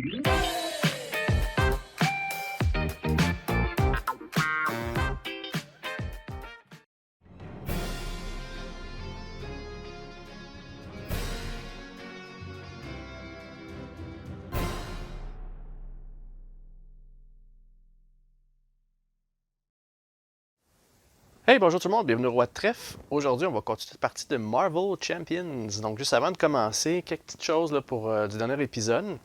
Hey, bonjour tout le monde, bienvenue au Roi de Trèfle. Aujourd'hui, on va continuer cette partie de Marvel Champions. Donc, juste avant de commencer, quelques petites choses là, pour du dernier épisode.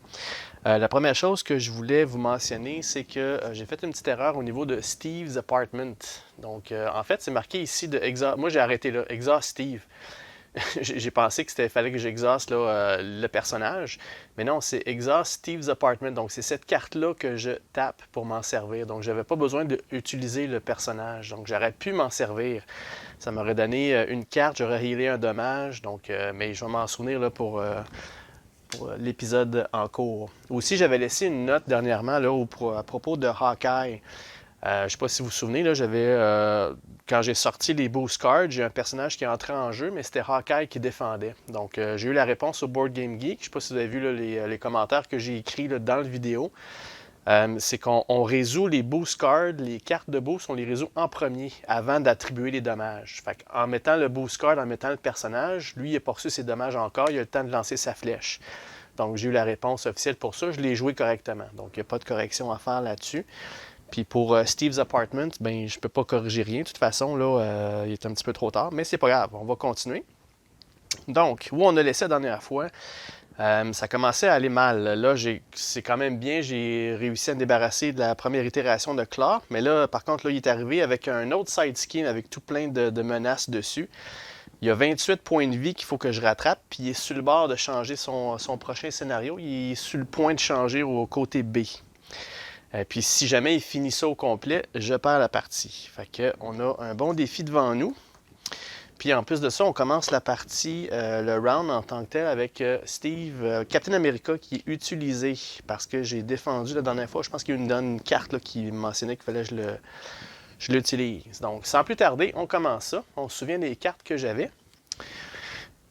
La première chose que je voulais vous mentionner, c'est que j'ai fait une petite erreur au niveau de Steve's Apartment. Donc, en fait, c'est marqué ici de Exhaust. Moi, j'ai arrêté là, Exhaust Steve. J'ai pensé qu'il fallait que j'exhauste le personnage. Mais non, c'est Exhaust Steve's Apartment. Donc, c'est cette carte-là que je tape pour m'en servir. Donc, je n'avais pas besoin d'utiliser le personnage. Donc, j'aurais pu m'en servir. Ça m'aurait donné une carte, j'aurais healé un dommage. Donc, mais je vais m'en souvenir là, pour l'épisode en cours. Aussi, j'avais laissé une note dernièrement là, à propos de Hawkeye. Je ne sais pas si vous vous souvenez, là, quand j'ai sorti les Boost Cards, j'ai un personnage qui est entré en jeu, mais c'était Hawkeye qui défendait. Donc, j'ai eu la réponse au Board Game Geek. Je ne sais pas si vous avez vu là, les commentaires que j'ai écrits là, dans la vidéo. C'est qu'on résout les Boost Cards, les cartes de boost, on les résout en premier, avant d'attribuer les dommages. Fait en mettant le Boost Card, en mettant le personnage, lui, il n'a pas reçu ses dommages encore, il a le temps de lancer sa flèche. Donc, j'ai eu la réponse officielle pour ça. Je l'ai joué correctement. Donc, il n'y a pas de correction à faire là-dessus. Puis pour Steve's Apartment, ben je peux pas corriger rien. De toute façon, là, il est un petit peu trop tard, mais c'est pas grave, on va continuer. Donc, où on a laissé la dernière fois, ça commençait à aller mal. Là, c'est quand même bien, j'ai réussi à me débarrasser de la première itération de Claw, mais là, par contre, là, il est arrivé avec un autre side scheme avec tout plein de menaces dessus. Il y a 28 points de vie qu'il faut que je rattrape, puis il est sur le bord de changer son prochain scénario. Il est sur le point de changer au côté B. Puis si jamais il finit ça au complet, je perds la partie. Fait qu'on a un bon défi devant nous. Puis en plus de ça, on commence la partie, le round en tant que tel avec Steve, Captain America qui est utilisé parce que j'ai défendu la dernière fois. Je pense qu'il y a une carte là, qui mentionnait qu'il fallait que je l'utilise. Donc sans plus tarder, on commence ça. On se souvient des cartes que j'avais.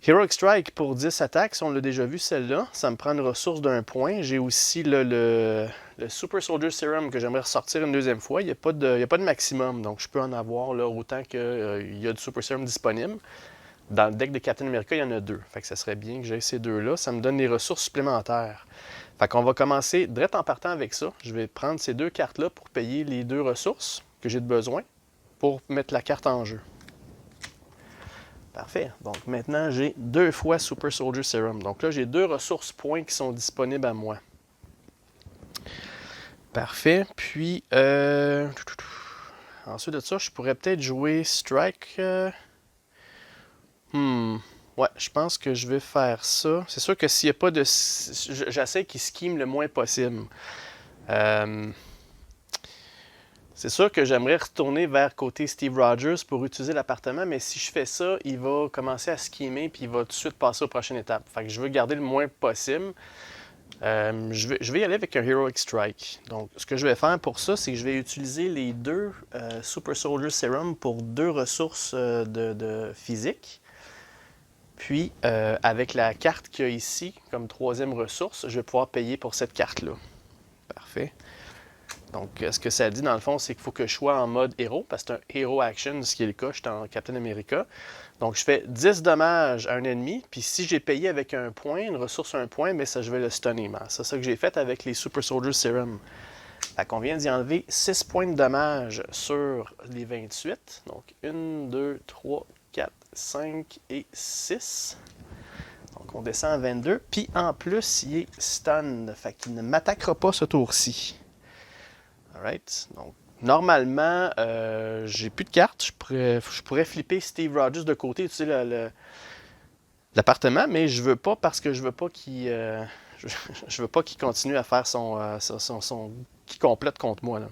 Heroic Strike pour 10 attaques, on l'a déjà vu celle-là. Ça me prend une ressource d'un point. J'ai aussi le Super Soldier Serum que j'aimerais ressortir une deuxième fois. Il n'y a pas de maximum, donc je peux en avoir là, autant qu'il y a du Super Serum disponible. Dans le deck de Captain America, il y en a deux. Fait que ça serait bien que j'aie ces deux-là. Ça me donne des ressources supplémentaires. Fait qu'on va commencer direct en partant avec ça. Je vais prendre ces deux cartes-là pour payer les deux ressources que j'ai de besoin pour mettre la carte en jeu. Parfait. Donc maintenant, j'ai 2 fois Super Soldier Serum. Donc là, j'ai 2 ressources points qui sont disponibles à moi. Parfait. Puis, ensuite de ça, je pourrais peut-être jouer Strike. Ouais, je pense que je vais faire ça. C'est sûr que s'il n'y a pas de... J'essaie qu'il scheme le moins possible. C'est sûr que j'aimerais retourner vers côté Steve Rogers pour utiliser l'appartement, mais si je fais ça, il va commencer à schemer puis il va tout de suite passer aux prochaines étapes. Fait que je veux garder le moins possible. Je vais y aller avec un Heroic Strike. Donc, ce que je vais faire pour ça, c'est que je vais utiliser les 2 Super Soldier Serum pour 2 ressources de physique. Puis, avec la carte qu'il y a ici, comme 3e ressource, je vais pouvoir payer pour cette carte-là. Parfait. Donc, ce que ça dit, dans le fond, c'est qu'il faut que je sois en mode héros, parce que c'est un Hero Action, ce qui est le cas, je suis en Captain America. Donc, je fais 10 dommages à un ennemi, puis si j'ai payé avec un point, une ressource un point, mais ça, je vais le stunner. C'est ça que j'ai fait avec les Super Soldier Serum. Fait qu'on vient d'y enlever 6 points de dommage sur les 28. Donc, 1, 2, 3, 4, 5 et 6. Donc, on descend à 22. Puis, en plus, il est stun. Fait qu'il ne m'attaquera pas ce tour-ci. Alright. Donc, normalement, j'ai plus de cartes. Je pourrais flipper Steve Rogers de côté, utiliser l'appartement, mais je veux pas parce que je veux pas qu'il je veux pas qu'il continue à faire qu'il complète contre moi. Là.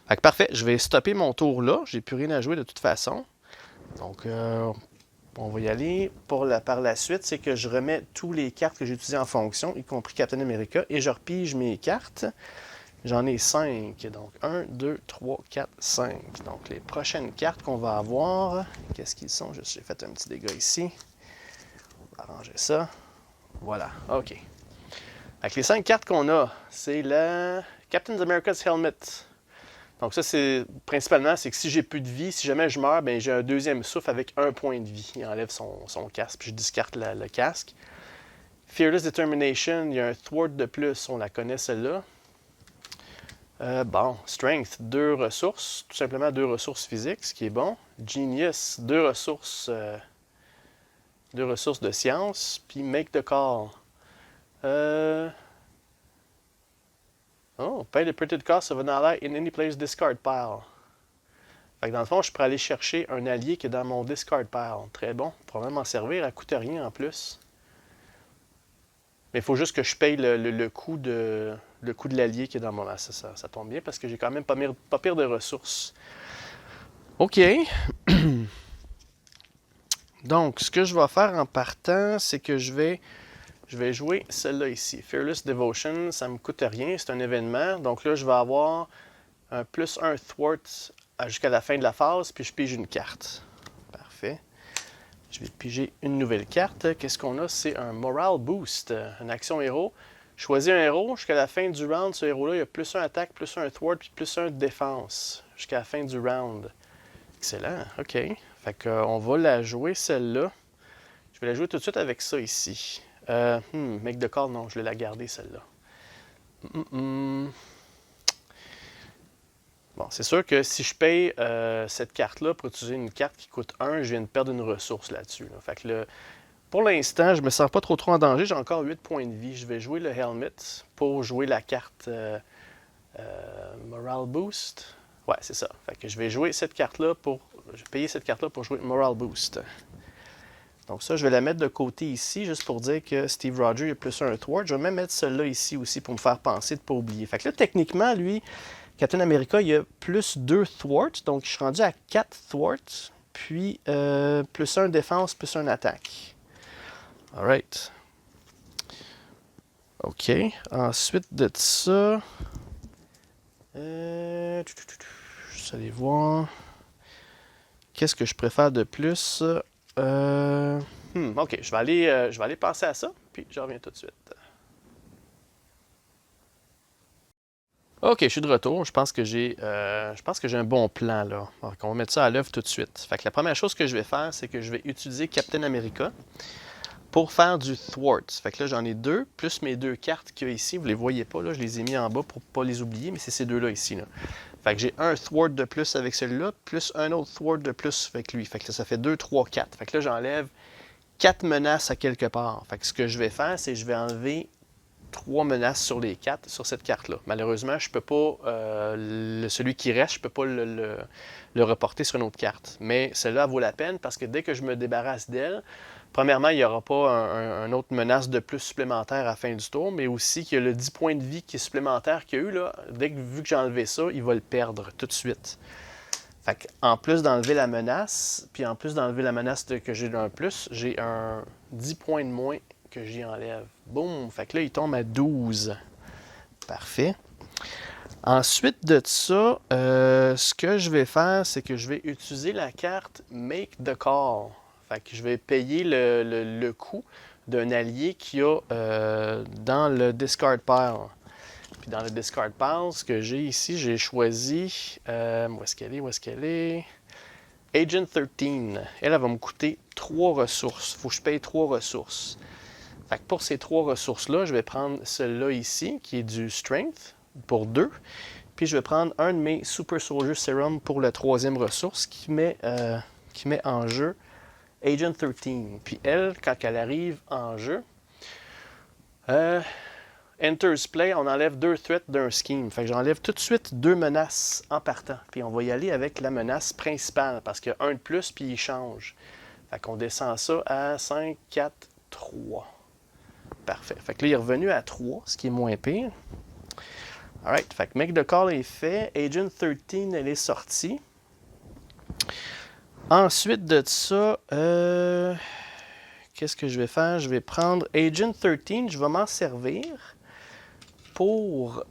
Fait que parfait, je vais stopper mon tour là. J'ai plus rien à jouer de toute façon. Donc, on va y aller. Par la suite, c'est que je remets toutes les cartes que j'ai utilisées en fonction, y compris Captain America, et je repige mes cartes. J'en ai 5. Donc, 1, 2, 3, 4, 5. Donc, les prochaines cartes qu'on va avoir, qu'est-ce qu'ils sont? J'ai fait un petit dégât ici. On va arranger ça. Voilà, OK. Avec les 5 cartes qu'on a, c'est la Captain America's Helmet. Donc ça, c'est principalement, c'est que si j'ai plus de vie, si jamais je meurs, ben j'ai un deuxième souffle avec 1 point de vie. Il enlève son casque, puis je discarte le casque. Fearless Determination, il y a un thwart de plus, on la connaît celle-là. Bon, Strength, 2 ressources, tout simplement 2 ressources physiques, ce qui est bon. Genius, 2 ressources de science. Puis Make the Call. Oh, pay the printed cost of an ally in any player's discard pile. Fait que dans le fond, je pourrais aller chercher un allié qui est dans mon discard pile. Très bon. Pour vraiment m'en servir, elle coûte rien en plus. Mais il faut juste que je paye le coût de l'allié qui est dans mon... Ah, ça tombe bien parce que j'ai quand même pas pire de ressources. OK. Donc, ce que je vais faire en partant, c'est que je vais jouer celle-là ici. Fearless Devotion, ça ne me coûte rien, c'est un événement. Donc là, je vais avoir un plus 1 thwart jusqu'à la fin de la phase, puis je pige une carte. Parfait. Je vais piger une nouvelle carte. Qu'est-ce qu'on a? C'est un Moral Boost, une action héros. Choisis un héros. Jusqu'à la fin du round, ce héros-là, il y a plus 1 attaque, plus 1 thwart, puis plus 1 défense. Jusqu'à la fin du round. Excellent. OK. Fait qu'on va la jouer, celle-là. Je vais la jouer tout de suite avec ça ici. Make the Call, non, je vais la garder, celle-là. Bon, c'est sûr que si je paye cette carte-là pour utiliser une carte qui coûte 1, je viens de perdre une ressource là-dessus. Là. Fait que pour l'instant, je me sens pas trop en danger. J'ai encore 8 points de vie. Je vais jouer le Helmet pour jouer la carte Moral Boost. Ouais, c'est ça. Fait que je vais jouer cette carte-là je vais payer cette carte-là pour jouer Moral Boost. Donc ça, je vais la mettre de côté ici, juste pour dire que Steve Rogers a plus 1 thwart. Je vais même mettre celle-là ici aussi pour me faire penser de ne pas oublier. Fait que là, techniquement, lui, Captain America, il y a plus 2 thwarts, donc je suis rendu à 4 thwarts, puis plus 1 défense, plus 1 attaque. Alright. OK. Ensuite de ça, je vais aller voir. Qu'est-ce que je préfère de plus? OK, je vais aller penser à ça, puis je reviens tout de suite. OK, je suis de retour. Je pense que j'ai un bon plan là. Donc, on va mettre ça à l'œuvre tout de suite. Fait que la première chose que je vais faire, c'est que je vais utiliser Captain America pour faire du thwart. Fait que là, j'en ai 2, plus mes 2 cartes qu'il y a ici. Vous ne les voyez pas, là. Je les ai mis en bas pour ne pas les oublier, mais c'est ces deux-là ici. Là. Fait que j'ai un thwart de plus avec celui-là, plus un autre thwart de plus avec lui. Fait que là, ça fait 2, 3, 4. Fait que là, j'enlève 4 menaces à quelque part. Fait que ce que je vais faire, c'est que je vais enlever 3 menaces sur les 4 sur cette carte-là. Malheureusement, je peux pas celui qui reste, je peux pas le reporter sur une autre carte. Mais celle-là vaut la peine parce que dès que je me débarrasse d'elle, premièrement, il n'y aura pas un autre menace de plus supplémentaire à la fin du tour, mais aussi qu'il y a le 10 points de vie qui est supplémentaire qu'il y a eu, là, vu que j'ai enlevé ça, il va le perdre tout de suite. Fait que, en plus d'enlever la menace, puis en plus d'enlever la menace que j'ai d'un plus, j'ai un 10 points de moins que j'y enlève. Boum! Fait que là, il tombe à 12. Parfait. Ensuite de ça, ce que je vais faire, c'est que je vais utiliser la carte Make the Call. Fait que je vais payer le coût d'un allié qu'il y a dans le discard pile. Puis dans le discard pile, ce que j'ai ici, j'ai choisi... où est-ce qu'elle est? Agent 13. Elle va me coûter 3 ressources. Il faut que je paye 3 ressources. Fait que pour ces 3 ressources-là, je vais prendre celle-là ici, qui est du Strength, pour 2. Puis je vais prendre un de mes Super Soldier Serum pour la 3e ressource qui met en jeu Agent 13. Puis elle, quand elle arrive en jeu, Enters Play, on enlève 2 threats d'un scheme. Fait que j'enlève tout de suite 2 menaces en partant. Puis on va y aller avec la menace principale, parce qu'il y a 1 de plus, puis il change. Fait qu'on descend ça à 5, 4, 3. Parfait. Fait que là, il est revenu à 3, ce qui est moins pire. Alright. Fait que Make the Call est fait. Agent 13, elle est sortie. Ensuite de ça, qu'est-ce que je vais faire? Je vais prendre Agent 13, je vais m'en servir pour...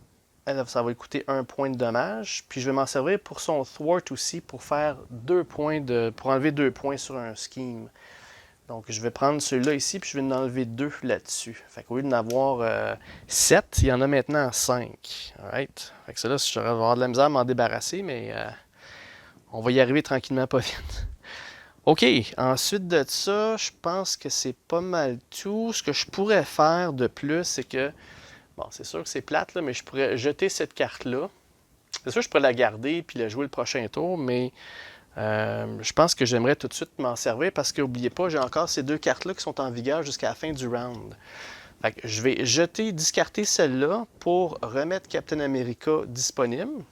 Ça va lui coûter 1 point de dommage. Puis je vais m'en servir pour son thwart aussi, pour faire 2 points pour enlever 2 points sur un scheme. Donc, je vais prendre celui-là ici, puis je vais en enlever 2 là-dessus. Fait qu'au lieu d'en avoir 7, il y en a maintenant 5. Alright? Fait que ça là, je vais avoir de la misère à m'en débarrasser, mais on va y arriver tranquillement, pas vite. OK, ensuite de ça, je pense que c'est pas mal tout. Ce que je pourrais faire de plus, c'est que, bon, c'est sûr que c'est plate, là, mais je pourrais jeter cette carte-là. C'est sûr que je pourrais la garder puis la jouer le prochain tour, mais je pense que j'aimerais tout de suite m'en servir parce que, n'oubliez pas, j'ai encore ces 2 cartes-là qui sont en vigueur jusqu'à la fin du round. Fait que je vais discarter celle-là pour remettre Captain America disponible.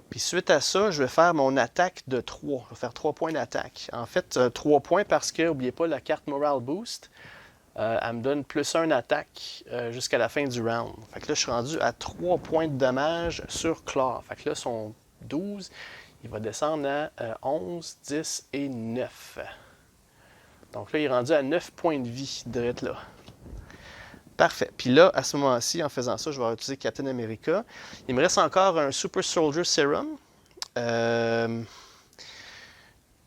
Puis suite à ça, je vais faire mon attaque de 3. Je vais faire 3 points d'attaque. En fait, 3 points parce que, n'oubliez pas, la carte Morale Boost, elle me donne plus 1 attaque jusqu'à la fin du round. Fait que là, je suis rendu à 3 points de dommage sur Claw. Fait que là, son 12, il va descendre à 11, 10 et 9. Donc là, il est rendu à 9 points de vie, direct là. Parfait. Puis là, à ce moment-ci, en faisant ça, je vais utiliser Captain America. Il me reste encore un Super Soldier Serum que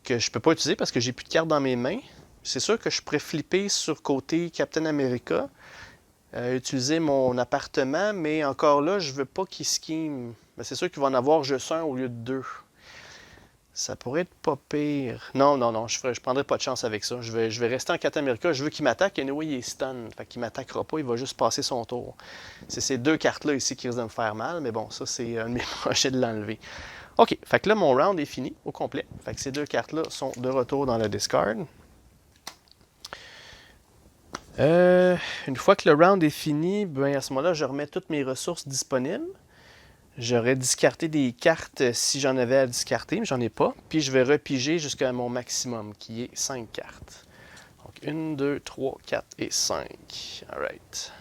je ne peux pas utiliser parce que j'ai plus de cartes dans mes mains. C'est sûr que je pourrais flipper sur côté Captain America, utiliser mon appartement, mais encore là, je ne veux pas qu'il scheme. C'est sûr qu'il va en avoir juste un au lieu de 2. Ça pourrait être pas pire. Non, je prendrai pas de chance avec ça. Je vais rester en Captain America. Je veux qu'il m'attaque. Anyway, il est stun. Fait qu'il m'attaquera pas. Il va juste passer son tour. C'est ces 2 cartes-là ici qui risquent de me faire mal. Mais bon, ça, c'est un de mes projets de l'enlever. OK. Fait que là, mon round est fini au complet. Fait que ces 2 cartes-là sont de retour dans le discard. Une fois que le round est fini, ben à ce moment-là, je remets toutes mes ressources disponibles. J'aurais discarté des cartes si j'en avais à discarter, mais j'en ai pas. Puis je vais repiger jusqu'à mon maximum, qui est 5 cartes. Donc 1, 2, 3, 4 et 5. Alright.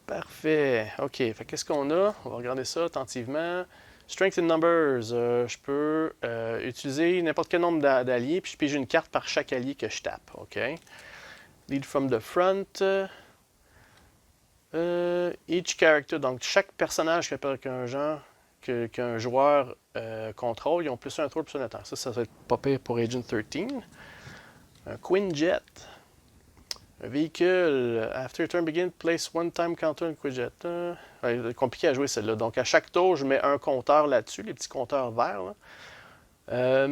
Parfait. OK. Fait qu'est-ce qu'on a? On va regarder ça attentivement. Strength in numbers. Je peux utiliser n'importe quel nombre d'alliés, puis je pige une carte par chaque allié que je tape. OK. Lead from the front. Each character, donc chaque personnage qu'un joueur contrôle, ils ont plus un tour, plus un attaque. Ça va être pas pire pour Agent 13. Un Quinjet. Un véhicule. After your turn begin, place one time counter on Quinjet. C'est compliqué à jouer celle-là. Donc à chaque tour, je mets un compteur là-dessus, les petits compteurs verts. Là.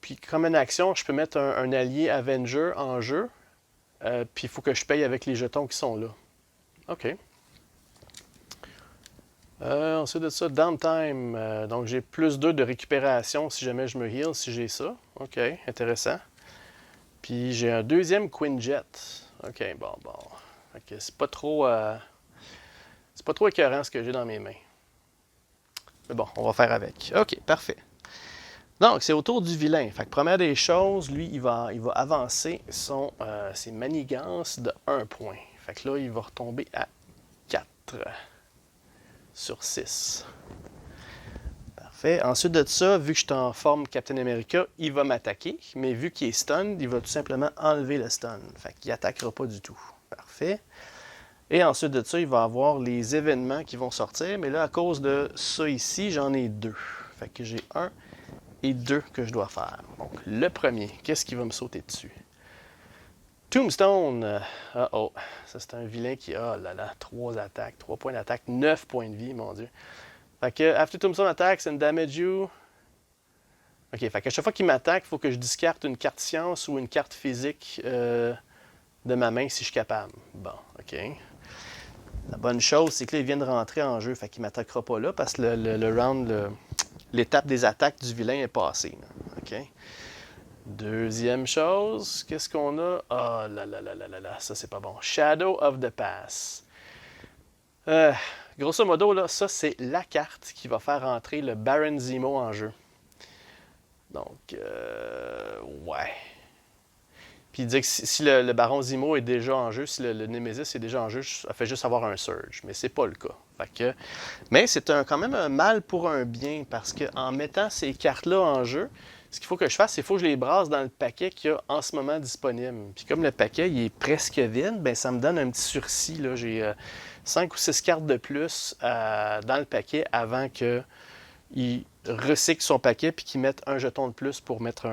Puis comme une action, je peux mettre un allié Avenger en jeu. Puis il faut que je paye avec les jetons qui sont là. OK. Ensuite de ça, downtime. Donc, j'ai plus 2 de récupération si jamais je me heal, si j'ai ça. OK, intéressant. Puis, j'ai un deuxième Quinjet. OK, bon. OK, c'est pas trop écœurant ce que j'ai dans mes mains. Mais bon, on va faire avec. OK, parfait. Donc, c'est au tour du vilain. Fait que première des choses, lui, il va avancer ses manigances de 1 point. Fait que là, il va retomber à 4 sur 6. Parfait. Ensuite de ça, vu que je suis en forme Captain America, il va m'attaquer. Mais vu qu'il est stun, il va tout simplement enlever le stun. Fait qu'il n'attaquera pas du tout. Parfait. Et ensuite de ça, il va avoir les événements qui vont sortir. Mais là, à cause de ça ici, j'en ai 2. Fait que j'ai 1 et 2 que je dois faire. Donc, le premier, qu'est-ce qui va me sauter dessus? Tombstone. Oh, ça c'est un vilain qui a 3 attaques, 3 points d'attaque, 9 points de vie, mon Dieu. Fait que, after Tombstone attacks and damage you. Ok, fait que chaque fois qu'il m'attaque, il faut que je discarte une carte science ou une carte physique de ma main si je suis capable. Bon, ok. La bonne chose, c'est que là, il vient de rentrer en jeu, fait qu'il ne m'attaquera pas là parce que le round, l'étape des attaques du vilain est passée. Là. OK. Deuxième chose, qu'est-ce qu'on a? Ah là, ça c'est pas bon. Shadow of the Pass. Grosso modo, là, ça c'est la carte qui va faire entrer le Baron Zemo en jeu. Donc, ouais. Puis il dit que si le Baron Zemo est déjà en jeu, si le Nemesis est déjà en jeu, ça fait juste avoir un Surge. Mais c'est pas le cas. Mais c'est quand même un mal pour un bien, parce qu'en mettant ces cartes-là en jeu, ce qu'il faut que je fasse, c'est qu'il faut que je les brasse dans le paquet qu'il y a en ce moment disponible. Puis comme le paquet il est presque vide, ben ça me donne un petit sursis. Là. J'ai 5 ou 6 cartes de plus dans le paquet avant qu'il recycle son paquet puis qu'il mette un jeton de plus pour mettre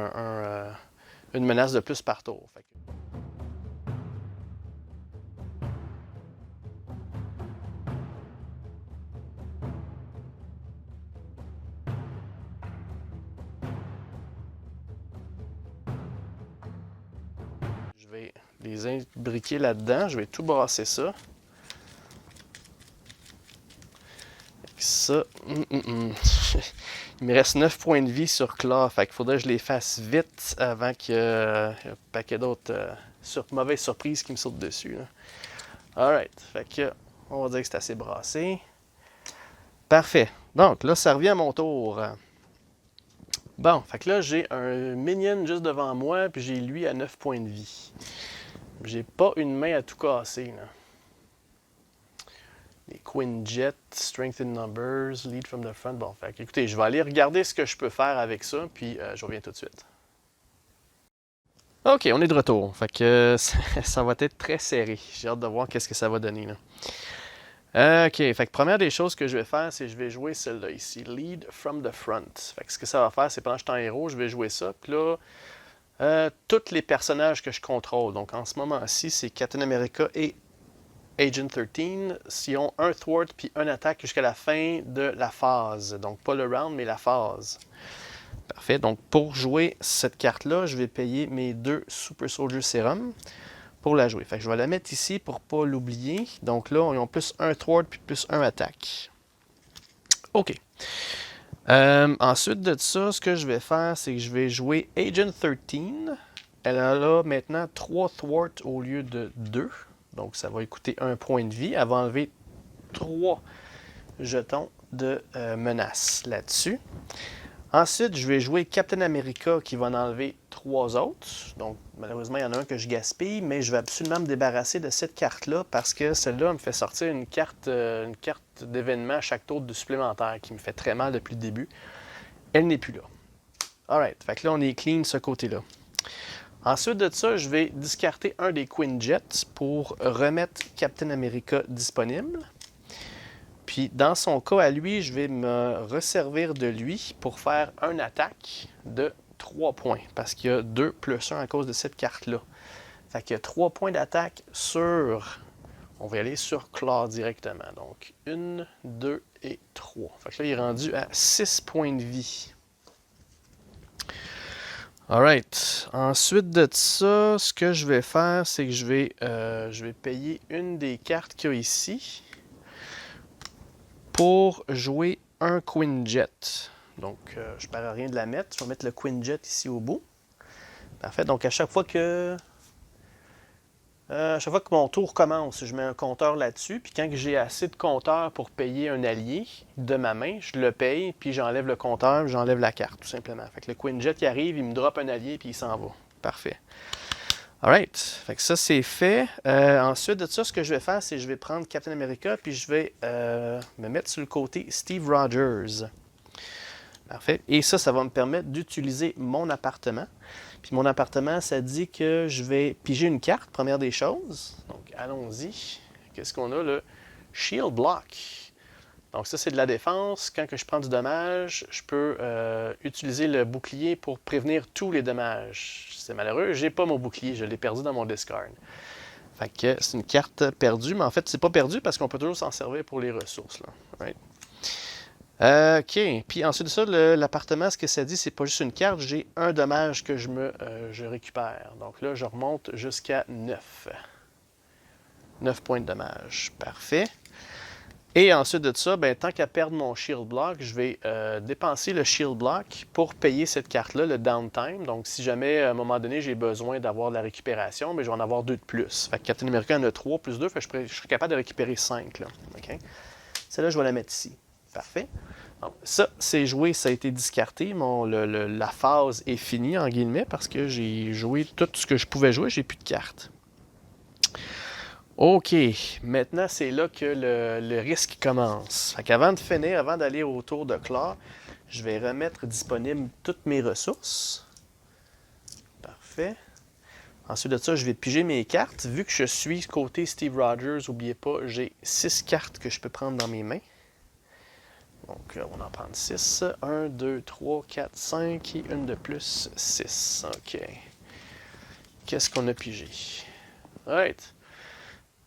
une menace de plus par tour. Fait que... Je vais les imbriquer là-dedans. Je vais tout brasser ça. Ça, il me reste 9 points de vie sur Claw. Fait qu'il faudrait que je les fasse vite avant qu'il y ait un paquet d'autres mauvaises surprises qui me sautent dessus. Là. Alright. Fait que, on va dire que c'est assez brassé. Parfait. Donc là, ça revient à mon tour. Bon, fait que là, j'ai un minion juste devant moi, puis j'ai lui à 9 points de vie. J'ai pas une main à tout casser, là. Les Quinjet, Strength in Numbers, Lead from the Front. Bon, fait que, écoutez, je vais aller regarder ce que je peux faire avec ça, puis je reviens tout de suite. Ok, on est de retour. Fait que ça va être très serré. J'ai hâte de voir qu'est-ce que ça va donner, là. Ok, fait que première des choses que je vais faire, c'est que je vais jouer celle-là ici, Lead from the Front. Fait que ce que ça va faire, c'est pendant que je suis en héros, je vais jouer ça. Puis là, tous les personnages que je contrôle, donc en ce moment-ci, c'est Captain America et Agent 13, s'ils ont un thwart puis un attaque jusqu'à la fin de la phase. Donc pas le round, mais la phase. Parfait. Donc pour jouer cette carte-là, je vais payer mes 2 Super Soldier Serum pour la jouer. Fait que je vais la mettre ici pour ne pas l'oublier. Donc là, ils ont plus un thwart puis plus un attaque. OK. Ensuite de ça, ce que je vais faire, c'est que je vais jouer Agent 13. Elle a là maintenant 3 thwarts au lieu de 2. Donc ça va lui coûter 1 point de vie. Elle va enlever 3 jetons de menace là-dessus. Ensuite, je vais jouer Captain America qui va en enlever 3 autres. Donc, malheureusement, il y en a un que je gaspille, mais je vais absolument me débarrasser de cette carte-là parce que celle-là me fait sortir une carte d'événement à chaque tour de supplémentaire qui me fait très mal depuis le début. Elle n'est plus là. Alright, fait que là, on est clean ce côté-là. Ensuite de ça, je vais discarter un des Quinjet pour remettre Captain America disponible. Puis dans son cas à lui, je vais me resservir de lui pour faire une attaque de 3 points. Parce qu'il y a 2 plus 1 à cause de cette carte-là. Fait qu'il y a 3 points d'attaque sur... On va y aller sur Claw directement. Donc 1, 2 et 3. Fait que là, il est rendu à 6 points de vie. Alright. Ensuite de ça, ce que je vais faire, c'est que je vais payer une des cartes qu'il y a ici pour jouer un Quinjet. Donc, je ne perds rien de la mettre. Je vais mettre le Quinjet ici au bout. Parfait. Donc, à chaque fois que mon tour commence, je mets un compteur là-dessus. Puis quand j'ai assez de compteurs pour payer un allié de ma main, je le paye, puis j'enlève le compteur, j'enlève la carte, tout simplement. Fait que le Quinjet qui arrive, il me drop un allié, puis il s'en va. Parfait. Alright. Fait que ça, c'est fait. Ensuite de ça, ce que je vais faire, c'est que je vais prendre Captain America, puis je vais me mettre sur le côté Steve Rogers. Parfait. Et ça va me permettre d'utiliser mon appartement. Puis mon appartement, ça dit que je vais piger une carte, première des choses. Donc, allons-y. Qu'est-ce qu'on a? Le Shield Block. Donc ça, c'est de la défense. Quand que je prends du dommage, je peux utiliser le bouclier pour prévenir tous les dommages. C'est malheureux, j'ai pas mon bouclier, je l'ai perdu dans mon discard. Fait que c'est une carte perdue, mais en fait, c'est pas perdu parce qu'on peut toujours s'en servir pour les ressources. Là. Right? OK. Puis ensuite de ça, l'appartement, ce que ça dit, c'est pas juste une carte, j'ai un dommage que je récupère. Donc là, je remonte jusqu'à 9. 9 points de dommage. Parfait. Et ensuite de ça, ben, tant qu'à perdre mon Shield Block, je vais dépenser le Shield Block pour payer cette carte-là, le Downtime. Donc, si jamais, à un moment donné, j'ai besoin d'avoir de la récupération, mais je vais en avoir 2 de plus. Fait que Captain America en a 3 plus 2, fait que je serai capable de récupérer 5. Là. Okay? Celle-là, je vais la mettre ici. Parfait. Donc, ça, c'est joué, ça a été discarté. La phase est finie, en guillemets, parce que j'ai joué tout ce que je pouvais jouer, j'ai plus de cartes. OK, maintenant c'est là que le risque commence. Fait qu'avant de finir, avant d'aller au tour de Claw, je vais remettre disponible toutes mes ressources. Parfait. Ensuite de ça, je vais piger mes cartes. Vu que je suis côté Steve Rogers, n'oubliez pas, j'ai 6 cartes que je peux prendre dans mes mains. Donc, on va en prendre 6. 1, 2, 3, 4, 5 et une de plus, 6. OK. qu'est-ce qu'on a pigé? Alright.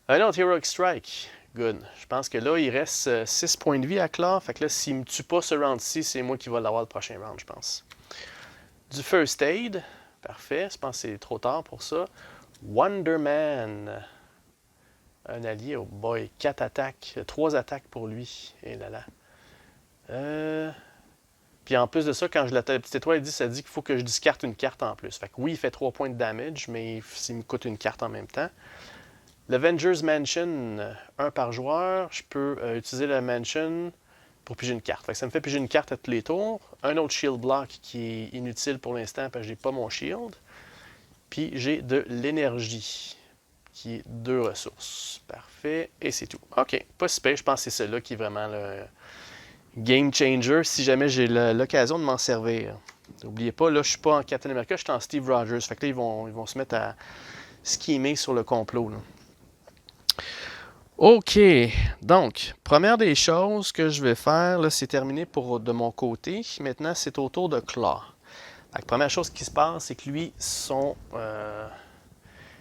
Un autre Heroic Strike. Good. Je pense que là, il reste 6 points de vie à Claw. Fait que là, s'il me tue pas ce round-ci, c'est moi qui vais l'avoir le prochain round, je pense. Du First Aid. Parfait. Je pense que c'est trop tard pour ça. Wonderman. Un allié. Oh boy. 4 attaques. 3 attaques pour lui. Et là là. Puis en plus de ça, quand je la petite étoile dit, ça dit qu'il faut que je discarte une carte en plus. Fait que oui, il fait 3 points de damage, mais il me coûte une carte en même temps. L'Avengers Mansion, 1 par joueur. Je peux utiliser la Mansion pour piger une carte. Fait que ça me fait piger une carte à tous les tours. Un autre Shield Block qui est inutile pour l'instant parce que j'ai pas mon Shield. Puis j'ai de l'énergie, qui est 2 ressources. Parfait. Et c'est tout. OK. Pas super. Je pense que c'est celui-là qui est vraiment le game changer si jamais j'ai l'occasion de m'en servir. N'oubliez pas, là, je suis pas en Captain America, je suis en Steve Rogers. Fait que là, ils vont se mettre à schemer sur le complot, là. OK. Donc, première des choses que je vais faire, là, c'est terminé de mon côté. Maintenant, c'est au tour de Claw. La première chose qui se passe, c'est que lui,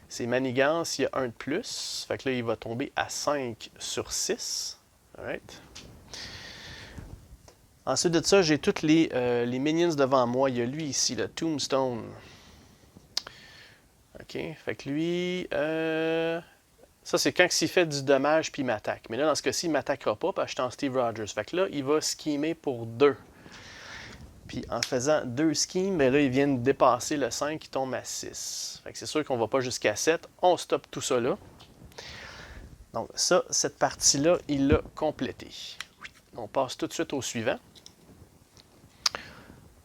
ses manigances, il y a 1 de plus. Fait que là, il va tomber à 5 sur 6. Alright. Ensuite de ça, j'ai tous les minions devant moi. Il y a lui ici, le Tombstone. OK. Fait que lui... ça, c'est quand il fait du dommage puis il m'attaque. Mais là, dans ce cas-ci, il ne m'attaquera pas parce que je suis en Steve Rogers. Fait que là, il va schemer pour 2. Puis en faisant 2 schemes, ben là, il vient de dépasser le 5 qui tombe à 6. Fait que c'est sûr qu'on ne va pas jusqu'à 7. On stoppe tout ça là. Donc ça, cette partie-là, il l'a complété. On passe tout de suite au suivant.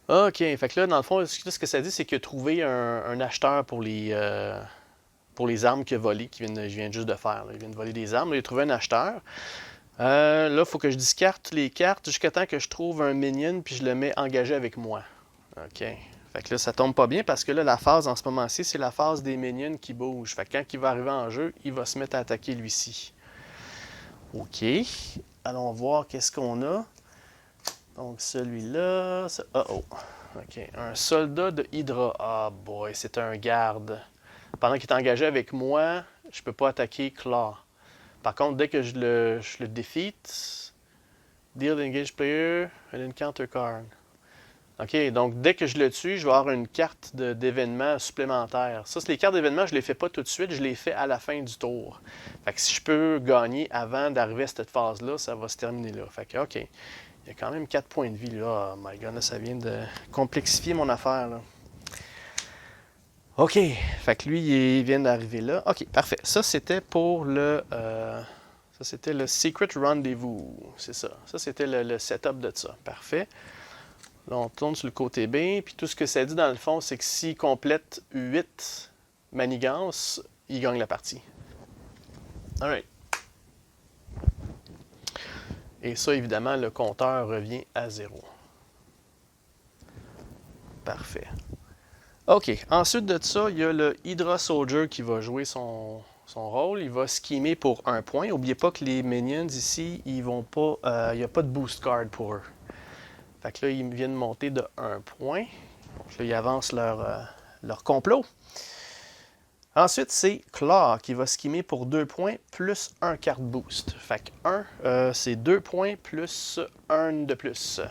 OK, fait que là, dans le fond, ce que ça dit, c'est qu'il a trouvé un acheteur pour les armes qu'il a volées, je viens juste de faire. Là. Il vient de voler des armes, là, il a trouvé un acheteur. Là, il faut que je discarte les cartes jusqu'à temps que je trouve un minion puis je le mets engagé avec moi. OK. Fait que là, ça tombe pas bien parce que là, la phase en ce moment-ci, c'est la phase des minions qui bougent. Fait que quand il va arriver en jeu, il va se mettre à attaquer lui-ci. OK. Allons voir qu'est-ce qu'on a. Donc, celui-là... OK. Un soldat de Hydra. Ah, boy, c'est un garde. Pendant qu'il est engagé avec moi, je peux pas attaquer Claw. Par contre, dès que je le défeat, deal engage player, an encounter card. OK, donc dès que je le tue, je vais avoir une carte d'événement supplémentaire. Ça, c'est les cartes d'événement, je ne les fais pas tout de suite, je les fais à la fin du tour. Fait que si je peux gagner avant d'arriver à cette phase-là, ça va se terminer là. Fait que, OK. Il y a quand même 4 points de vie, là. Oh my god, là, ça vient de complexifier mon affaire, là. OK. Fait que lui, il vient d'arriver là. OK, parfait. Ça, c'était pour le Secret Rendezvous. C'est ça. Ça, c'était le setup de ça. Parfait. Là, on tourne sur le côté B. Puis tout ce que ça dit, dans le fond, c'est que s'il complète 8 manigances, il gagne la partie. All right. Et ça, évidemment, le compteur revient à 0. Parfait. OK. Ensuite de ça, il y a le Hydra Soldier qui va jouer son rôle. Il va schemer pour 1 point. N'oubliez pas que les minions ici, ils vont pas. Il n'y a pas de boost card pour eux. Fait que là, ils viennent monter de 1 point. Donc là, ils avancent leur complot. Ensuite, c'est Claw qui va schemer pour 2 points plus 1 carte boost. Fait que 1, c'est 2 points plus 1 de plus.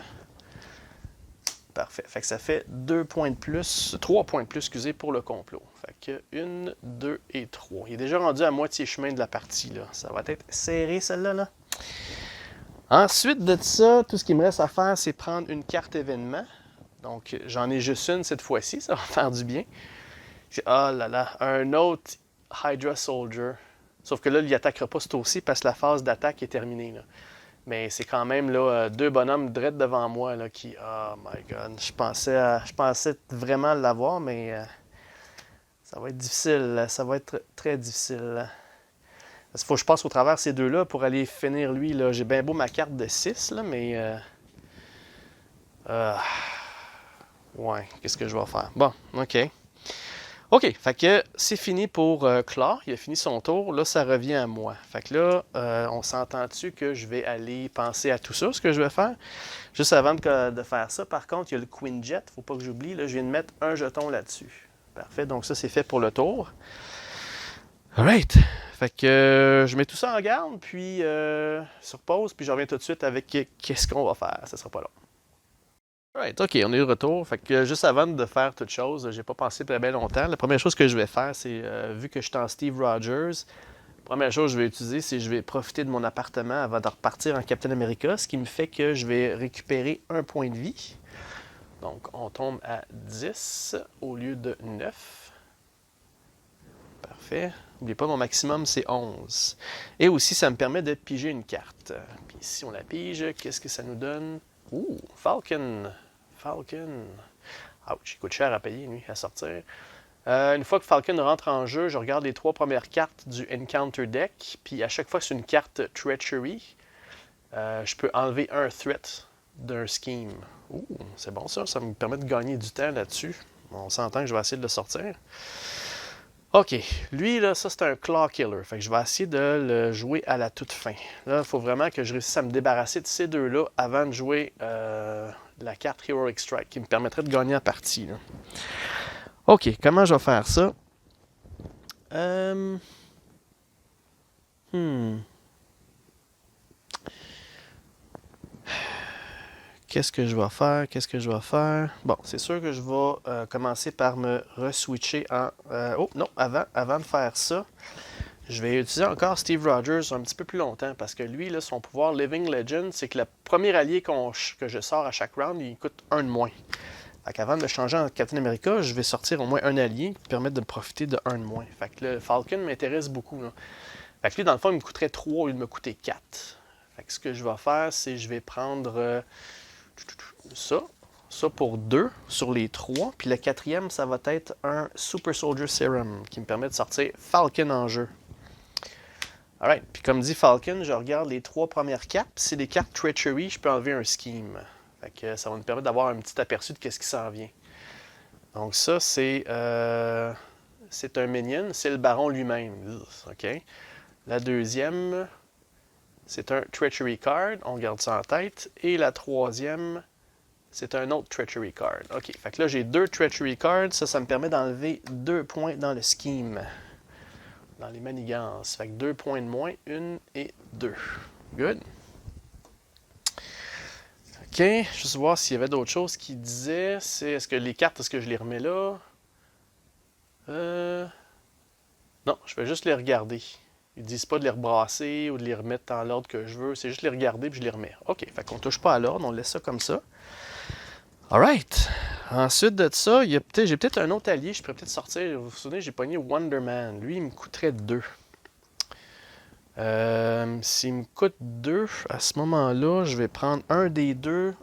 Parfait. Fait que ça fait 2 points de plus, 3 points de plus, excusez, pour le complot. Fait que 1, 2 et 3. Il est déjà rendu à moitié chemin de la partie, là. Ça va être serré, celle-là, là. Ensuite de ça, tout ce qu'il me reste à faire, c'est prendre une carte événement. Donc, j'en ai juste une cette fois-ci, ça va faire du bien. Oh là là, un autre Hydra Soldier. Sauf que là, il n'attaquera pas ce tour-ci parce que la phase d'attaque est terminée, là. Mais c'est quand même là, 2 bonhommes drettes devant moi là, qui... Oh my god, je pensais vraiment l'avoir, mais ça va être difficile. Ça va être très difficile. Il faut que je passe au travers ces deux-là pour aller finir lui. Là. J'ai bien beau ma carte de 6, là, mais... ouais, qu'est-ce que je vais faire? Bon, OK. OK, fait que c'est fini pour Claw. Il a fini son tour. Là, ça revient à moi. Fait que là, on s'entend-tu que je vais aller penser à tout ça, ce que je vais faire? Juste avant de faire ça, par contre, il y a le Queen Jet. Faut pas que j'oublie. Là, je viens de mettre un jeton là-dessus. Parfait, donc ça c'est fait pour le tour. Alright. Fait que je mets tout ça en garde, puis sur pause, puis je reviens tout de suite avec qu'est-ce qu'on va faire. Ça sera pas long. Alright, ok, on est de retour. Fait que juste avant de faire toute chose, j'ai pas pensé très bien longtemps. La première chose que je vais faire, c'est vu que je suis en Steve Rogers, la première chose que je vais utiliser, c'est que je vais profiter de mon appartement avant de repartir en Captain America, ce qui me fait que je vais récupérer un point de vie. Donc on tombe à 10 au lieu de 9. Parfait. N'oubliez pas, mon maximum, c'est 11. Et aussi, ça me permet de piger une carte. Puis si on la pige, qu'est-ce que ça nous donne? Ouh, Falcon. Falcon. Ouch, il coûte cher à payer, lui, à sortir. Une fois que Falcon rentre en jeu, je regarde les 3 premières cartes du Encounter Deck. Puis à chaque fois que c'est une carte Treachery, je peux enlever un threat d'un scheme. Ouh, c'est bon ça. Ça me permet de gagner du temps là-dessus. On s'entend que je vais essayer de le sortir. OK. Lui, là, ça, c'est un Claw Killer. Fait que je vais essayer de le jouer à la toute fin. Là, il faut vraiment que je réussisse à me débarrasser de ces deux-là avant de jouer la carte Heroic Strike qui me permettrait de gagner la partie. Là. OK. Comment je vais faire ça? Qu'est-ce que je vais faire? Qu'est-ce que je vais faire? Bon, c'est sûr que je vais commencer par me re-switcher en... oh, non, avant de faire ça, je vais utiliser encore Steve Rogers un petit peu plus longtemps parce que lui, là, son pouvoir Living Legend, c'est que le premier allié que je sors à chaque round, il coûte un de moins. Fait qu'avant de le changer en Captain America, je vais sortir au moins un allié qui permet de me profiter de un de moins. Fait que le Falcon m'intéresse beaucoup. Là. Fait que lui, dans le fond, il me coûterait 3 au lieu de me coûter 4. Fait que ce que je vais faire, c'est que je vais prendre... ça pour 2 sur les 3. Puis le quatrième, ça va être un Super Soldier Serum qui me permet de sortir Falcon en jeu. Alright, puis comme dit Falcon, je regarde les 3 premières cartes. Si c'est des cartes Treachery, je peux enlever un Scheme. Fait que ça va me permettre d'avoir un petit aperçu de ce qui s'en vient. Donc ça, c'est un minion, c'est le baron lui-même. OK. La deuxième, c'est un Treachery card, on garde ça en tête. Et la troisième, c'est un autre Treachery card. OK, fait que là, j'ai 2 Treachery cards. Ça me permet d'enlever 2 points dans le scheme. Dans les manigances. Fait que 2 points de moins, 1 et 2. Good. OK, juste voir s'il y avait d'autres choses qui disaient. Est-ce que les cartes, est-ce que je les remets là? Non, je vais juste les regarder. Ils ne disent pas de les rebrasser ou de les remettre dans l'ordre que je veux. C'est juste les regarder puis je les remets. OK, fait qu'on touche pas à l'ordre, on laisse ça comme ça. Alright. Ensuite de ça, j'ai peut-être un autre allié. Je pourrais peut-être sortir. Vous vous souvenez, j'ai pogné Wonder Man. Lui, il me coûterait 2. S'il me coûte 2, à ce moment-là, je vais prendre un des deux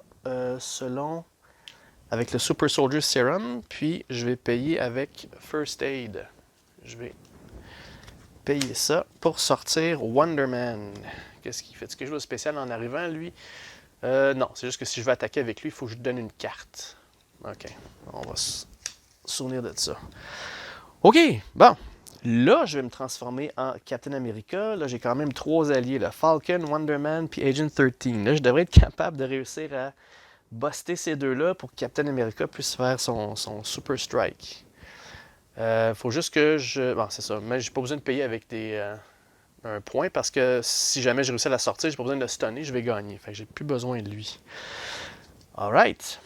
avec le Super Soldier Serum, puis je vais payer avec First Aid. Je vais payer ça pour sortir Wonder Man. Qu'est-ce qu'il fait? Est-ce quelque chose de spécial en arrivant, lui? Non, c'est juste que si je veux attaquer avec lui, il faut que je lui donne une carte. OK, on va se souvenir de ça. OK, bon. Là, je vais me transformer en Captain America. Là, j'ai quand même 3 alliés. Là. Falcon, Wonder Man, puis Agent 13. Là, je devrais être capable de réussir à buster ces deux-là pour que Captain America puisse faire son Super Strike. Faut juste que je... Bon, c'est ça. Mais j'ai pas besoin de payer avec un point parce que si jamais je réussis à la sortir, j'ai pas besoin de le stunner, je vais gagner. Fait que j'ai plus besoin de lui. Alright.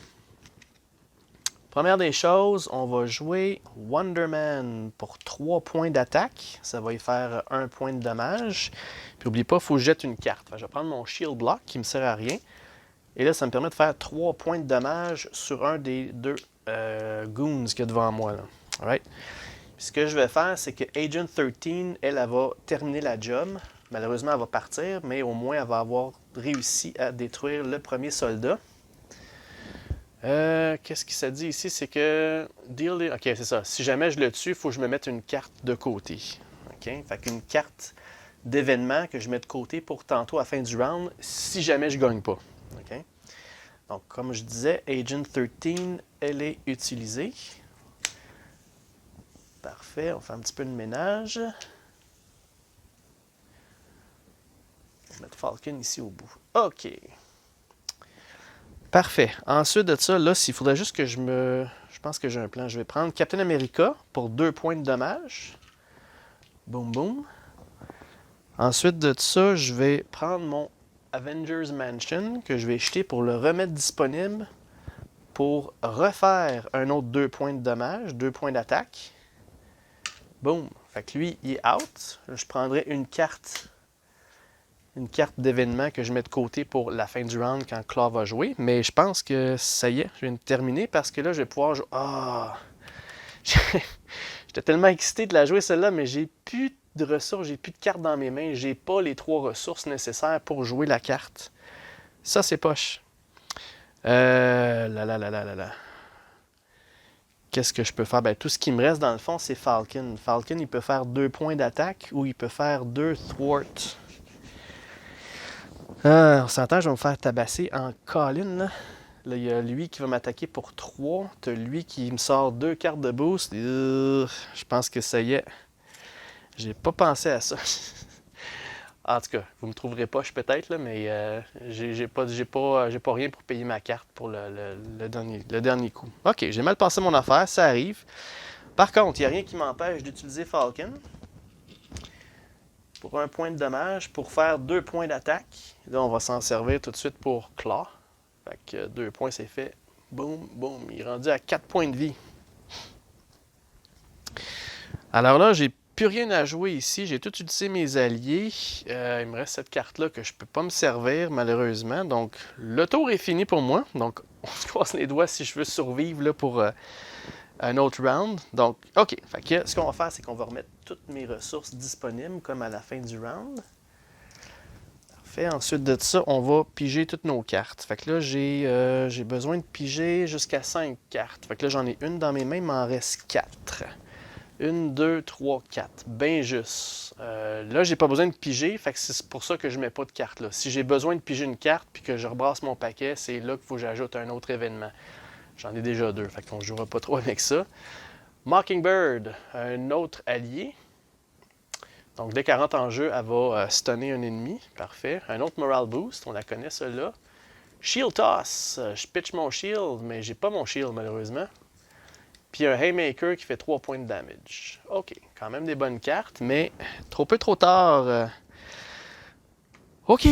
Première des choses, on va jouer Wonder Man pour 3 points d'attaque. Ça va y faire 1 point de dommage. Puis n'oubliez pas, il faut que je jette une carte. Je vais prendre mon Shield Block qui ne me sert à rien. Et là, ça me permet de faire 3 points de dommage sur un des 2 goons qu'il y a devant moi. Là. Alright. Puis ce que je vais faire, c'est que Agent 13, elle va terminer la job. Malheureusement, elle va partir, mais au moins, elle va avoir réussi à détruire le premier soldat. Qu'est-ce qui ça dit ici? C'est que... OK, c'est ça. Si jamais je le tue, il faut que je me mette une carte de côté. OK? Fait qu'une carte d'événement que je mets de côté pour tantôt à la fin du round, si jamais je gagne pas. OK? Donc, comme je disais, Agent 13, elle est utilisée. Parfait. On fait un petit peu de ménage. On va mettre Falcon ici au bout. OK. Parfait. Ensuite de ça, là, il faudrait juste que je pense que j'ai un plan. Je vais prendre Captain America pour 2 points de dommage. Boum, boum. Ensuite de ça, je vais prendre mon Avengers Mansion que je vais jeter pour le remettre disponible pour refaire un autre 2 points de dommage, 2 points d'attaque. Boum. Fait que lui, il est out. Je prendrai une carte d'événement que je mets de côté pour la fin du round quand Claw va jouer. Mais je pense que ça y est, je viens de terminer parce que là, je vais pouvoir jouer. Ah! J'étais tellement excité de la jouer celle-là, mais j'ai plus de ressources, j'ai plus de cartes dans mes mains. J'ai pas les 3 ressources nécessaires pour jouer la carte. Ça, c'est poche. Là. Qu'est-ce que je peux faire? Ben, tout ce qui me reste dans le fond, c'est Falcon. Falcon, il peut faire 2 points d'attaque ou il peut faire 2 thwart. On s'entend, je vais me faire tabasser en Colin. Là, il y a lui qui va m'attaquer pour 3. T'as lui qui me sort 2 cartes de boost. Je pense que ça y est. J'ai pas pensé à ça. En tout cas, vous me trouverez poche peut-être, là, mais j'ai pas rien pour payer ma carte pour le dernier coup. Ok, j'ai mal passé mon affaire, ça arrive. Par contre, il n'y a rien qui m'empêche d'utiliser Falcon pour 1 point de dommage, pour faire 2 points d'attaque. Là, on va s'en servir tout de suite pour Claw. Fait que 2 points, c'est fait. Boum, boum. Il est rendu à 4 points de vie. Alors là, j'ai plus rien à jouer ici. J'ai tout utilisé mes alliés. Il me reste cette carte-là que je ne peux pas me servir, malheureusement. Donc, le tour est fini pour moi. Donc, on se croise les doigts si je veux survivre là, pour un autre round. Donc, OK. Fait que, ce qu'on va faire, c'est qu'on va remettre toutes mes ressources disponibles, comme à la fin du round. Parfait. Ensuite de ça, on va piger toutes nos cartes. Fait que là, j'ai besoin de piger jusqu'à 5 cartes. Fait que là, j'en ai une dans mes mains, il m'en reste 4. 1, 2, 3, 4. Bien juste. Là, j'ai pas besoin de piger, fait que c'est pour ça que je mets pas de carte là. Si j'ai besoin de piger une carte puis que je rebrasse mon paquet, c'est là qu'il faut que j'ajoute un autre événement. J'en ai déjà 2, fait qu'on ne jouera pas trop avec ça. Mockingbird, un autre allié. Donc, dès qu'elle rentre en jeu, elle va stunner un ennemi. Parfait. Un autre Moral Boost, on la connaît celle-là. Shield Toss, je pitch mon shield, mais j'ai pas mon shield malheureusement. Puis un Haymaker qui fait 3 points de damage. OK, quand même des bonnes cartes, mais trop peu, trop tard. OK,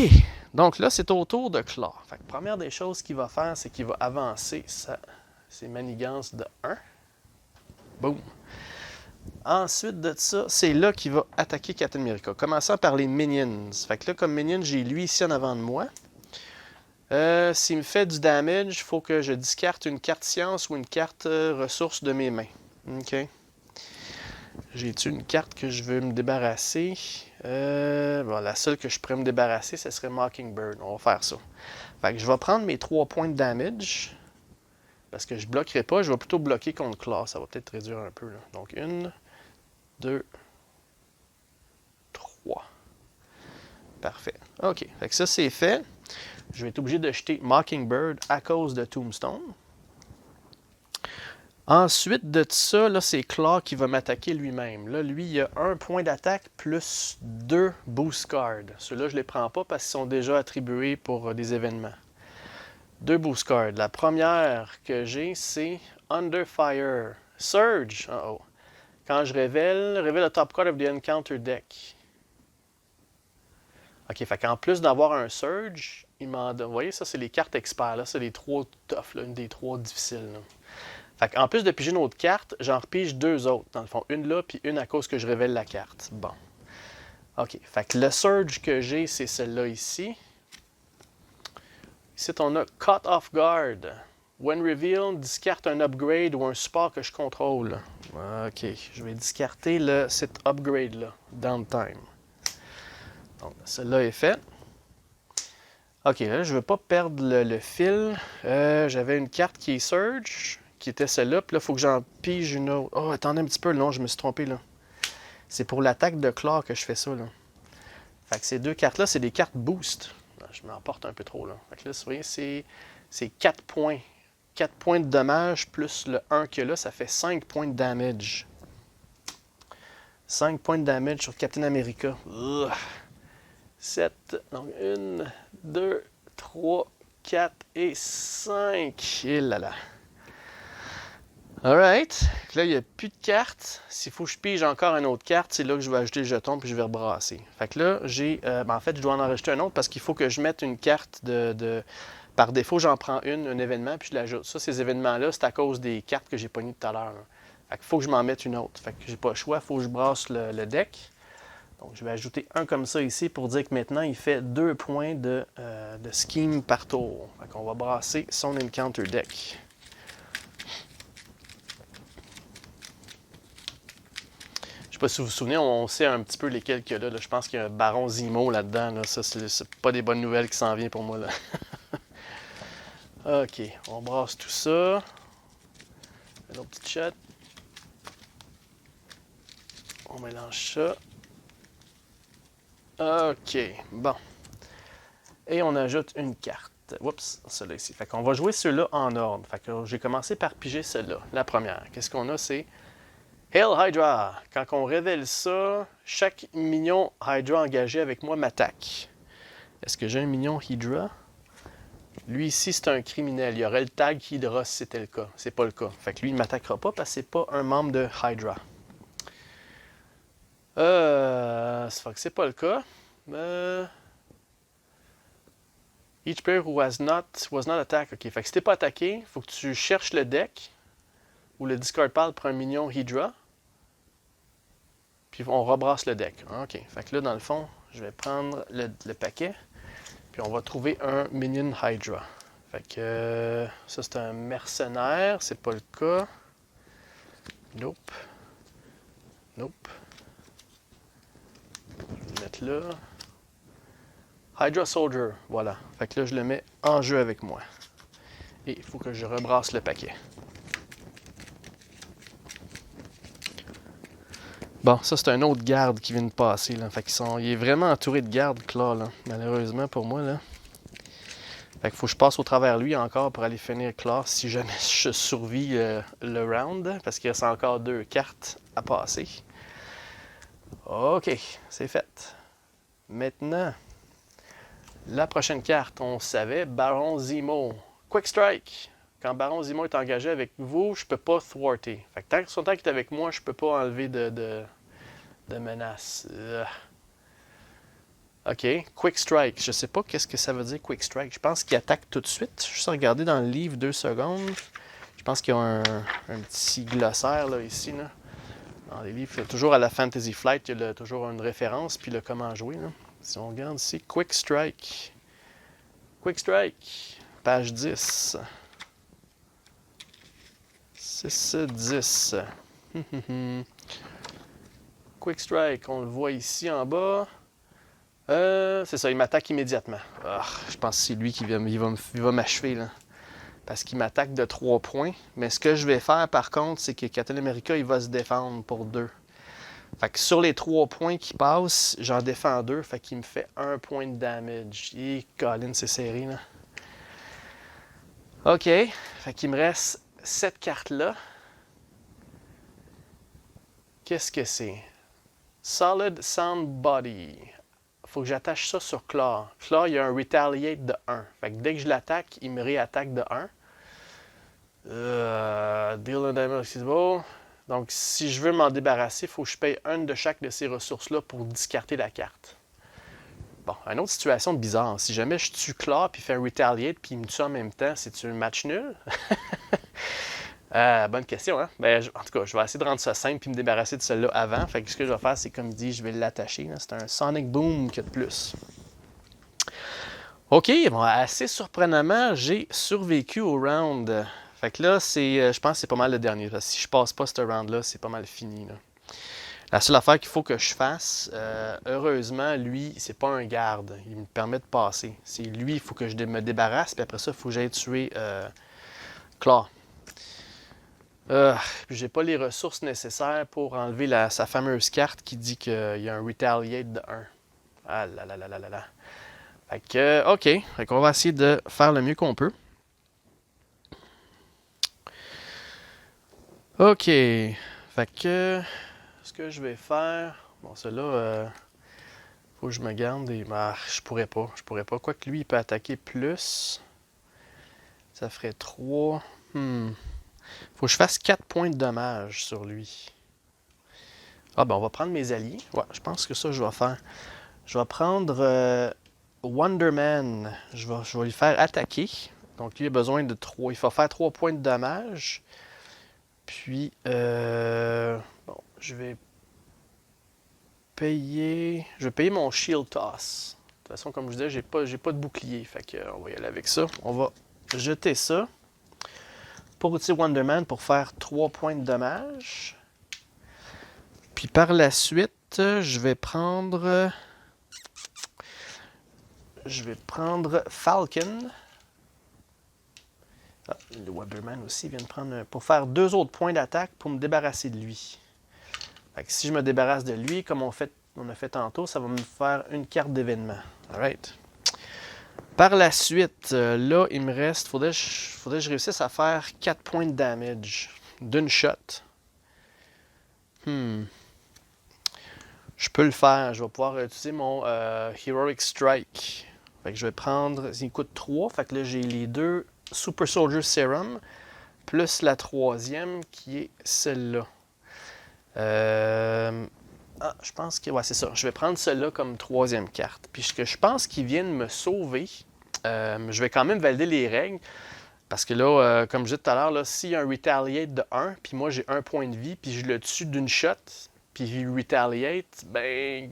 donc là, c'est au tour de Claw. Fait que première des choses qu'il va faire, c'est qu'il va avancer ses manigances de 1. Boum. Ensuite de ça, c'est là qu'il va attaquer Captain America. Commençant par les minions. Fait que là, comme minion, j'ai lui ici en avant de moi. S'il me fait du damage, il faut que je discarte une carte science ou une carte ressource de mes mains. OK. J'ai-tu une carte que je veux me débarrasser? Bon, la seule que je pourrais me débarrasser, ce serait Mockingbird. On va faire ça. Fait que je vais prendre mes 3 points de damage. Parce que je ne bloquerai pas, je vais plutôt bloquer contre Claw. Ça va peut-être réduire un peu. Là. Donc 1, 2, 3. Parfait. OK. Fait que ça, c'est fait. Je vais être obligé de jeter Mockingbird à cause de Tombstone. Ensuite de ça, là, c'est Claw qui va m'attaquer lui-même. Là, lui, il a 1 point d'attaque plus 2 boost cards. Ceux-là, je ne les prends pas parce qu'ils sont déjà attribués pour des événements. 2 boost cards. La première que j'ai, c'est Under Fire. Surge. Uh-oh. Quand je révèle le top card of the encounter deck. OK, fait qu'en plus d'avoir un Surge, il m'en donne. Vous voyez, ça, c'est les cartes experts. Là, c'est les 3 tough, là, une des 3 difficiles. Là. Fait qu'en plus de piger une autre carte, j'en repige 2 autres. Dans le fond, une là, puis une à cause que je révèle la carte. Bon. OK, fait que le Surge que j'ai, c'est celle-là ici. Ici, on a Caught Off Guard. When revealed, discarte un upgrade ou un support que je contrôle. OK, je vais discarter cet upgrade-là, Downtime. Donc, celle-là est faite. OK, là, je ne veux pas perdre le fil. J'avais une carte qui est Surge, qui était celle-là. Puis là, il faut que j'en pige une autre. Oh, attendez un petit peu. Non, je me suis trompé, là. C'est pour l'attaque de Claw que je fais ça, là. Fait que ces 2 cartes-là, c'est des cartes boost. Je m'emporte un peu trop, là. Fait que là, vous voyez, c'est 4 points. 4 points de dommage plus le 1 qu'il y a là, ça fait 5 points de damage. 5 points de damage sur Captain America. 7. Donc 1, 2, 3, 4 et 5. Et là là. Alright. Là, il n'y a plus de cartes. S'il faut que je pige encore une autre carte, c'est là que je vais ajouter le jeton puis je vais rebrasser. Fait que là, j'ai. En fait, je dois en enregistrer un autre parce qu'il faut que je mette une carte Par défaut, j'en prends un événement, puis je l'ajoute. Ça, ces événements-là, c'est à cause des cartes que j'ai pognées tout à l'heure. Fait qu'il faut que je m'en mette une autre. Fait que j'ai pas le choix, il faut que je brasse le deck. Donc, je vais ajouter un comme ça ici pour dire que maintenant, il fait 2 points de scheme par tour. Fait qu'on va brasser son encounter deck. Je sais pas si vous vous souvenez, on sait un petit peu lesquels qu'il y a là. Je pense qu'il y a un Baron Zemo là-dedans. Là. Ça, c'est pas des bonnes nouvelles qui s'en viennent pour moi. Là. OK, on brasse tout ça. Un autre petit chat. On mélange ça. OK, bon. Et on ajoute une carte. Oups, celle-là ici. Fait qu'on va jouer ceux-là en ordre. Fait que j'ai commencé par piger celle-là. La première. Qu'est-ce qu'on a? C'est Hail Hydra. Quand on révèle ça, chaque minion Hydra engagé avec moi m'attaque. Est-ce que j'ai un minion Hydra? Lui ici, c'est un criminel. Il y aurait le tag Hydra si c'était le cas. C'est pas le cas. Fait que lui, il ne m'attaquera pas parce que c'est pas un membre de Hydra. Ça fait que c'est pas le cas. Each player who was not attacked. Ok, fait que si t'es pas attaqué, il faut que tu cherches le deck ou le discard pile pour un minion Hydra. Puis on rebrasse le deck. Ok, fait que là, dans le fond, je vais prendre le paquet. Puis on va trouver un minion Hydra. Fait que ça, c'est un mercenaire. C'est pas le cas. Nope. Nope. Je vais le mettre là. Hydra Soldier, voilà. Fait que là, je le mets en jeu avec moi. Et il faut que je rebrasse le paquet. Bon, ça, c'est un autre garde qui vient de passer, là. Fait il est vraiment entouré de gardes, Claw, là. Malheureusement pour moi, là. Fait qu'il faut que je passe au travers lui encore pour aller finir Claw si jamais je survis le round. Parce qu'il reste encore 2 cartes à passer. OK, c'est fait. Maintenant, la prochaine carte, on savait, Baron Zemo. Quick Strike. Quand Baron Zemo est engagé avec vous, je peux pas thwarter. Fait que tant qu'il est avec moi, je peux pas enlever de menace. OK. Quick Strike. Je sais pas qu'est-ce que ça veut dire Quick Strike. Je pense qu'il attaque tout de suite. Je vais regarder dans le livre 2 secondes. Je pense qu'il y a un petit glossaire là, ici. Là. Dans les livres, toujours à la Fantasy Flight, il y a toujours une référence puis le comment jouer. Là. Si on regarde ici, Quick Strike. Quick Strike. Page 10. 6-10. Quick Strike, on le voit ici en bas. C'est ça, il m'attaque immédiatement. Je pense que c'est lui qui va m'achever. Là. Parce qu'il m'attaque de 3 points. Mais ce que je vais faire par contre, c'est que Captain America, il va se défendre pour 2. Fait que sur les 3 points qui passent, j'en défends 2. Fait qu'il me fait 1 point de damage. Et Colin, c'est serré là. OK. Fait qu'il me reste cette carte-là. Qu'est-ce que c'est? Solid Sound Body. Faut que j'attache ça sur Claw. Claw, il y a un Retaliate de 1. Fait que dès que je l'attaque, il me réattaque de 1. Deal a damage is. Donc, si je veux m'en débarrasser, il faut que je paye une de chaque de ces ressources-là pour discarter la carte. Bon, une autre situation bizarre. Si jamais je tue Claw puis fais un Retaliate puis il me tue en même temps, c'est-tu un match nul? Bonne question, hein? Ben, en tout cas, je vais essayer de rendre ça simple puis me débarrasser de celle-là avant. Fait que ce que je vais faire, c'est comme il dit, je vais l'attacher. C'est un Sonic Boom qu'il y a de plus. OK, bon, assez surprenamment, j'ai survécu au round. Fait que là, je pense que c'est pas mal le dernier. Parce que si je passe pas ce round-là, c'est pas mal fini. Là. La seule affaire qu'il faut que je fasse, heureusement, lui, c'est pas un garde. Il me permet de passer. C'est lui, il faut que je me débarrasse. Puis après ça, il faut que j'aille tuer Claw. Puis j'ai pas les ressources nécessaires pour enlever sa fameuse carte qui dit qu'il y a un Retaliate de 1. Ah là là là là là là. Fait que, OK. Fait qu'on va essayer de faire le mieux qu'on peut. OK. Fait que, ce que je vais faire... Bon, celle-là, faut que je me garde des... je pourrais pas. Quoique lui, il peut attaquer plus. Ça ferait 3. Faut que je fasse 4 points de dommage sur lui. Ah ben on va prendre mes alliés. Ouais, je pense que ça je vais faire. Je vais prendre Wonder Man. Je vais lui faire attaquer. Donc lui il a besoin de 3. Il faut faire 3 points de dommage. Puis bon, je vais payer mon Shield Toss. De toute façon, comme je disais, j'ai pas de bouclier. Fait que on va y aller avec ça. On va jeter ça pour utiliser Wonder Man pour faire 3 points de dommage. Puis par la suite, je vais prendre Falcon. Ah, le Wonderman aussi vient de prendre pour faire 2 autres points d'attaque pour me débarrasser de lui. Fait que si je me débarrasse de lui, comme on a fait tantôt, ça va me faire une carte d'événement. Alright. Par la suite, là, il me reste. Faudrait que je réussisse à faire 4 points de damage d'une shot. Je peux le faire. Je vais pouvoir utiliser mon Heroic Strike. Fait que je vais prendre. Il coûte 3. Fait que là, j'ai les 2 Super Soldier Serum. Plus la troisième qui est celle-là. Je pense que. Ouais, c'est ça. Je vais prendre celle-là comme troisième carte. Puis ce que je pense qu'ils viennent me sauver, je vais quand même valider les règles. Parce que là, comme je disais tout à l'heure, s'il y a un Retaliate de 1, puis moi j'ai 1 point de vie, puis je le tue d'une shot, puis il Retaliate, ben,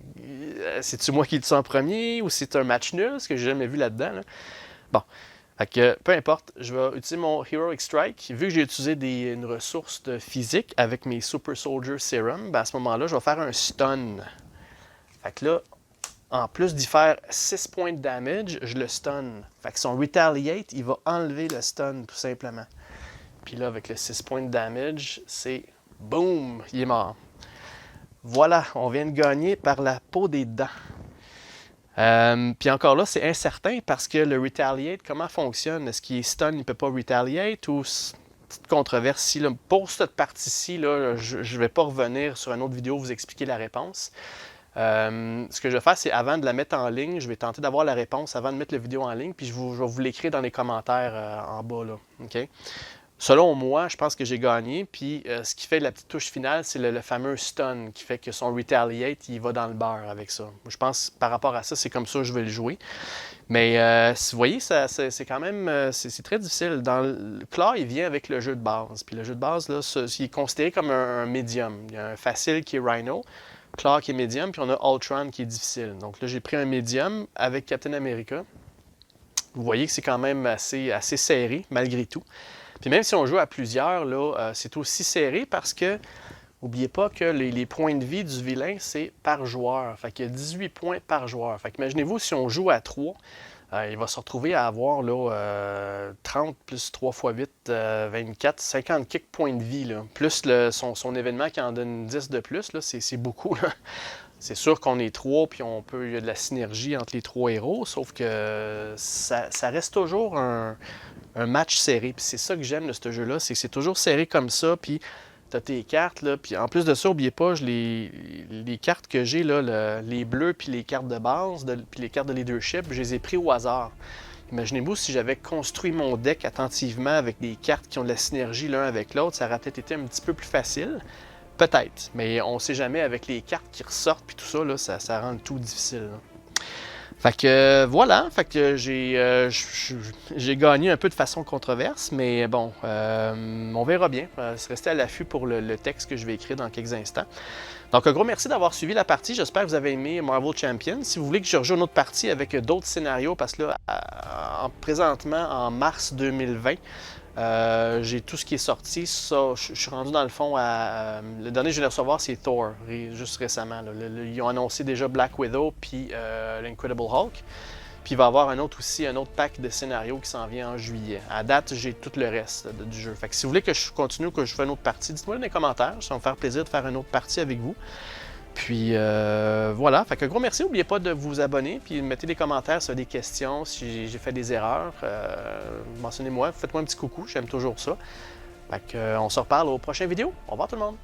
c'est-tu moi qui le tue en premier ou c'est un match nul, ce que j'ai jamais vu là-dedans? Là? Bon, fait que peu importe, je vais utiliser mon Heroic Strike. Vu que j'ai utilisé une ressource de physique avec mes Super Soldier Serum, ben à ce moment-là, je vais faire un stun. Fait que là, en plus d'y faire 6 points de damage, je le stun. Fait que son Retaliate, il va enlever le stun tout simplement. Puis là, avec le 6 points de damage, c'est boum, il est mort. Voilà, on vient de gagner par la peau des dents. Puis encore là, c'est incertain parce que le Retaliate, comment fonctionne? Est-ce qu'il est stun, il ne peut pas Retaliate ou petite controverse ici? Là, pour cette partie-ci, là, je ne vais pas revenir sur une autre vidéo vous expliquer la réponse. Ce que je vais faire, c'est avant de la mettre en ligne, je vais tenter d'avoir la réponse avant de mettre la vidéo en ligne, puis je vais vous l'écrire dans les commentaires en bas. Là, okay? Selon moi, je pense que j'ai gagné, puis ce qui fait la petite touche finale, c'est le fameux stun qui fait que son Retaliate, il va dans le beurre avec ça. Je pense par rapport à ça, c'est comme ça que je vais le jouer. Mais vous voyez, c'est quand même c'est très difficile. Claw, il vient avec le jeu de base. Puis le jeu de base, là, il est considéré comme un médium. Il y a un facile qui est Rhino, Claw qui est médium, puis on a Ultron qui est difficile. Donc là, j'ai pris un médium avec Captain America. Vous voyez que c'est quand même assez serré, malgré tout. Puis même si on joue à plusieurs, là, c'est aussi serré parce que, n'oubliez pas que les points de vie du vilain, c'est par joueur. Fait qu'il y a 18 points par joueur. Fait qu'imaginez-vous, si on joue à 3, il va se retrouver à avoir là, 30 plus 3 x 8, 24, 50 quelques points de vie. Là. Plus son événement qui en donne 10 de plus, là, c'est beaucoup. Là. C'est sûr qu'on est 3, puis il y a de la synergie entre les 3 héros, sauf que ça reste toujours un match serré. Puis c'est ça que j'aime de ce jeu-là, c'est que c'est toujours serré comme ça, puis tu as tes cartes, là, puis en plus de ça, n'oubliez pas, les cartes que j'ai, là, les bleus, puis les cartes de base, puis les cartes de leadership, je les ai pris au hasard. Imaginez-vous si j'avais construit mon deck attentivement avec des cartes qui ont de la synergie l'un avec l'autre, ça aurait peut-être été un petit peu plus facile. Peut-être, mais on ne sait jamais avec les cartes qui ressortent puis tout ça, là, ça rend le tout difficile. Là. Fait que voilà, fait que j'ai gagné un peu de façon controverse, mais bon, on verra bien. Restez à l'affût pour le texte que je vais écrire dans quelques instants. Donc un gros merci d'avoir suivi la partie, j'espère que vous avez aimé Marvel Champions. Si vous voulez que je rejoue une autre partie avec d'autres scénarios, parce que là, présentement en mars 2020, j'ai tout ce qui est sorti. Ça, je suis rendu dans le fond à. Le dernier que je viens de recevoir, c'est Thor, juste récemment. Là. Ils ont annoncé déjà Black Widow puis l'Incredible Hulk. Puis il va y avoir un autre pack de scénarios qui s'en vient en juillet. À date, j'ai tout le reste du jeu. Fait que si vous voulez que je continue ou que je fasse une autre partie, dites-moi dans les commentaires. Ça va me faire plaisir de faire une autre partie avec vous. Puis voilà, fait que gros merci, n'oubliez pas de vous abonner, puis mettez des commentaires si vous avez des questions, si j'ai fait des erreurs, mentionnez-moi, faites-moi un petit coucou, j'aime toujours ça. Fait que on se reparle aux prochaines vidéos. Au revoir tout le monde!